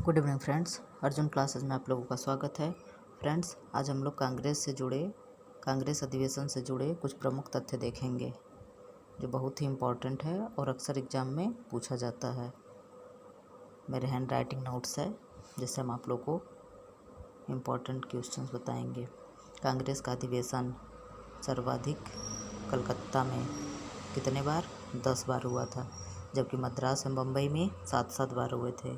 Good evening friends, Arjun classes में आप लोगों का स्वागत है। फ्रेंड्स, आज हम लोग कांग्रेस अधिवेशन से जुड़े कुछ प्रमुख तथ्य देखेंगे जो बहुत ही इम्पोर्टेंट है और अक्सर एग्जाम में पूछा जाता है। मेरे हैंड राइटिंग नोट्स है जिससे हम आप लोग को इम्पोर्टेंट क्वेश्चंस बताएंगे। कांग्रेस का अधिवेशन सर्वाधिक कलकत्ता में कितने बार? 10 बार हुआ था, जबकि मद्रास एवं बम्बई में 7-7 बार हुए थे।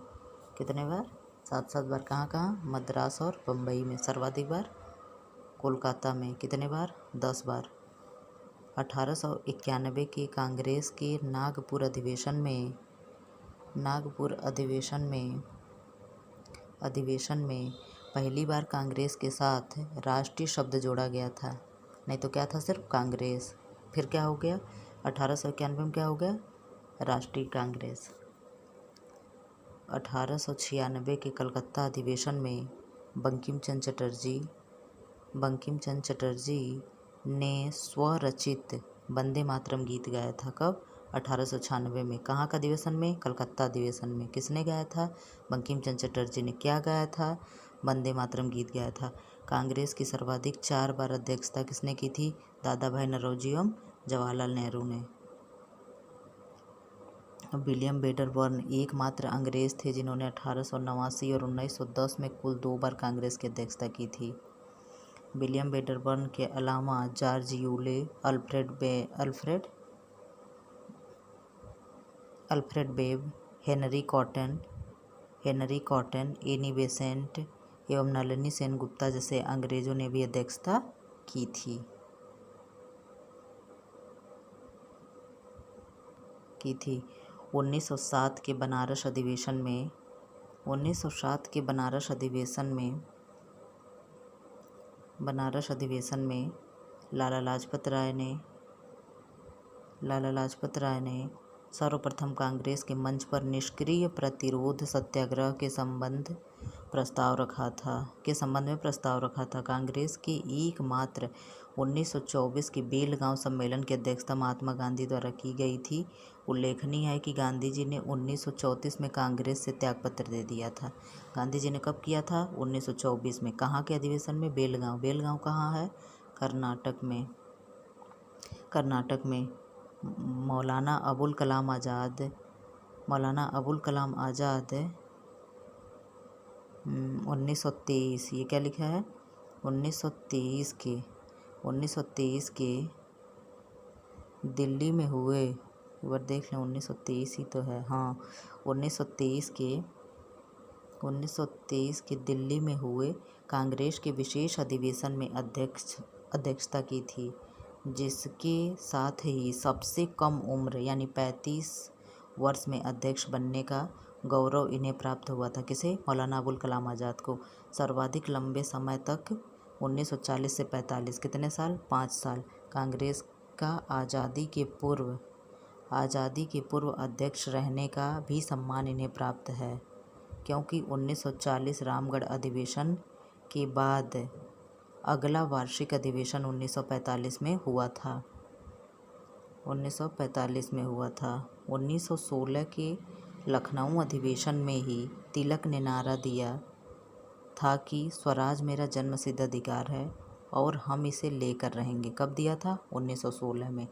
कितने बार? 7-7 बार। कहाँ कहाँ? मद्रास और बम्बई में। सर्वाधिक बार कोलकाता में। कितने बार? 10 बार। 1891 के कांग्रेस के नागपुर अधिवेशन में पहली बार कांग्रेस के साथ राष्ट्रीय शब्द जोड़ा गया था। नहीं तो क्या था? सिर्फ कांग्रेस। फिर क्या हो गया? 1891 में क्या हो गया? राष्ट्रीय कांग्रेस। 1896 के कलकत्ता अधिवेशन में बंकिम चंद्र चटर्जी ने स्वरचित वंदे मातरम गीत गाया था। कब? 1896 में। कहाँ का अधिवेशन में? कलकत्ता अधिवेशन में। किसने गाया था? बंकिम चंद्र चटर्जी ने। क्या गाया था? वंदे मातरम गीत गाया था। कांग्रेस की सर्वाधिक 4 बार अध्यक्षता किसने की थी? दादा भाई नौरोजी एवं जवाहरलाल नेहरू ने। विलियम वेडरबर्न एकमात्र अंग्रेज थे जिन्होंने 1889 और 1910 में कुल 2 बार कांग्रेस की अध्यक्षता की थी। विलियम वेडरबर्न के अलावा George Yule, Alfred Webb, Henry Cotton, Annie Besant एवं नलिनी सेनगुप्ता जैसे अंग्रेजों ने भी अध्यक्षता की थी। 1907 के बनारस अधिवेशन में लाला लाजपत राय ने सर्वप्रथम कांग्रेस के मंच पर निष्क्रिय प्रतिरोध सत्याग्रह के संबंध में प्रस्ताव रखा था। कांग्रेस के एकमात्र 1924 के बेलगांव सम्मेलन की अध्यक्षता महात्मा गांधी द्वारा की गई थी। उल्लेखनीय है कि गांधी जी ने 1934 में कांग्रेस से त्यागपत्र दे दिया था। गांधी जी ने कब किया था? 1924 में। कहाँ के अधिवेशन में? बेलगांव कहाँ है? कर्नाटक में। मौलाना अबुल कलाम आज़ाद 1923, ये क्या लिखा है? 1923 के दिल्ली में हुए, एक बार देख लें, 1923 ही तो है। हाँ, 1923 के दिल्ली में हुए कांग्रेस के विशेष अधिवेशन में अध्यक्षता की थी, जिसके साथ ही सबसे कम उम्र यानी 35 वर्ष में अध्यक्ष बनने का गौरव इन्हें प्राप्त हुआ था। किसे? मौलाना अबुल कलाम आज़ाद को। सर्वाधिक लंबे समय तक 1940 से 45, कितने साल? 5 साल। कांग्रेस का आज़ादी के पूर्व अध्यक्ष रहने का भी सम्मान इन्हें प्राप्त है, क्योंकि 1940 रामगढ़ अधिवेशन के बाद अगला वार्षिक अधिवेशन 1945 में हुआ था। 1916 के लखनऊ अधिवेशन में ही तिलक ने नारा दिया था कि स्वराज मेरा जन्मसिद्ध अधिकार है और हम इसे लेकर रहेंगे। कब दिया था? 1916 में।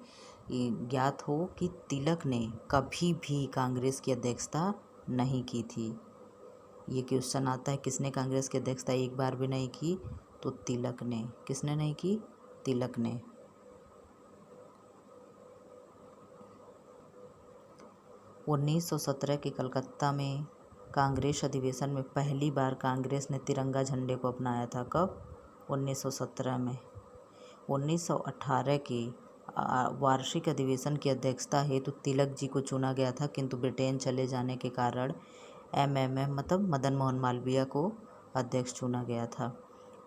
ये ज्ञात हो कि तिलक ने कभी भी कांग्रेस की अध्यक्षता नहीं की थी। ये क्वेश्चन आता है, किसने कांग्रेस की अध्यक्षता एक बार भी नहीं की? तो तिलक ने। किसने नहीं की? तिलक ने। 1917 के कलकत्ता में कांग्रेस अधिवेशन में पहली बार कांग्रेस ने तिरंगा झंडे को अपनाया था। कब? 1917 में। 1918 के वार्षिक अधिवेशन की अध्यक्षता हेतु तिलक जी को चुना गया था, किंतु ब्रिटेन चले जाने के कारण मतलब मदन मोहन मालवीय को अध्यक्ष चुना गया था।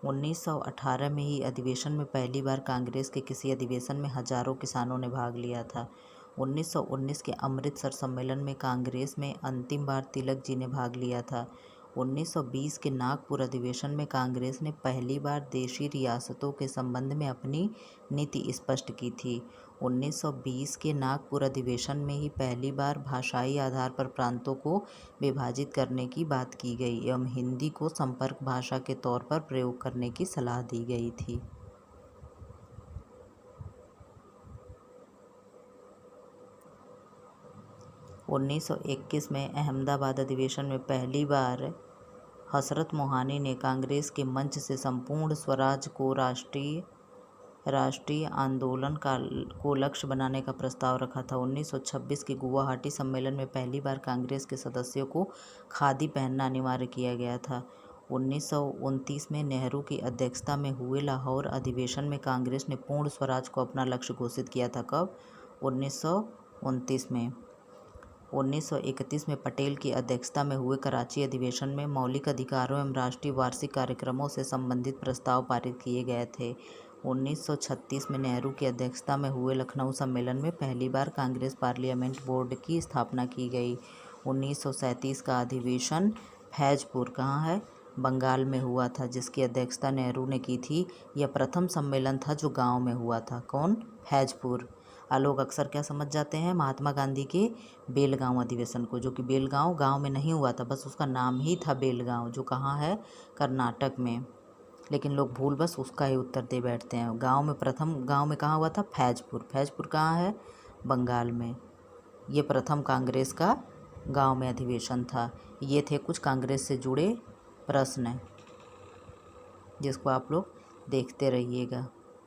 1918 में ही अधिवेशन में पहली बार कांग्रेस के किसी अधिवेशन में हजारों किसानों ने भाग लिया था। 1919 के अमृतसर सम्मेलन में कांग्रेस में अंतिम बार तिलक जी ने भाग लिया था। 1920 के नागपुर अधिवेशन में कांग्रेस ने पहली बार देशी रियासतों के संबंध में अपनी नीति स्पष्ट की थी। 1920 के नागपुर अधिवेशन में ही पहली बार भाषाई आधार पर प्रांतों को विभाजित करने की बात की गई एवं हिंदी को संपर्क भाषा के तौर पर प्रयोग करने की सलाह दी गई थी। 1921 में अहमदाबाद अधिवेशन में पहली बार हसरत मोहानी ने कांग्रेस के मंच से संपूर्ण स्वराज को राष्ट्रीय आंदोलन को लक्ष्य बनाने का प्रस्ताव रखा था। 1926 के गुवाहाटी सम्मेलन में पहली बार कांग्रेस के सदस्यों को खादी पहनना अनिवार्य किया गया था। 1929 में नेहरू की अध्यक्षता में हुए लाहौर अधिवेशन में कांग्रेस ने पूर्ण स्वराज को अपना लक्ष्य घोषित किया था। कब? 1929 में। 1931 में पटेल की अध्यक्षता में हुए कराची अधिवेशन में मौलिक अधिकारों एवं राष्ट्रीय वार्षिक कार्यक्रमों से संबंधित प्रस्ताव पारित किए गए थे। 1936 में नेहरू की अध्यक्षता में हुए लखनऊ सम्मेलन में पहली बार कांग्रेस पार्लियामेंट बोर्ड की स्थापना की गई। 1937 का अधिवेशन फैजपुर कहाँ है? बंगाल में हुआ था, जिसकी अध्यक्षता नेहरू ने की थी। यह प्रथम सम्मेलन था जो गांव में हुआ था। कौन? फैजपुर। लोग अक्सर क्या समझ जाते हैं महात्मा गांधी के बेलगांव अधिवेशन को, जो कि बेलगांव गांव में नहीं हुआ था, बस उसका नाम ही था बेलगांव, जो कहाँ है? कर्नाटक में। लेकिन लोग भूल बस उसका ही उत्तर दे बैठते हैं। गांव में प्रथम गांव में कहाँ हुआ था? फैजपुर। फैजपुर कहाँ है? बंगाल में। ये प्रथम कांग्रेस का गांव में अधिवेशन था। ये थे कुछ कांग्रेस से जुड़े प्रश्न जिसको आप लोग देखते रहिएगा।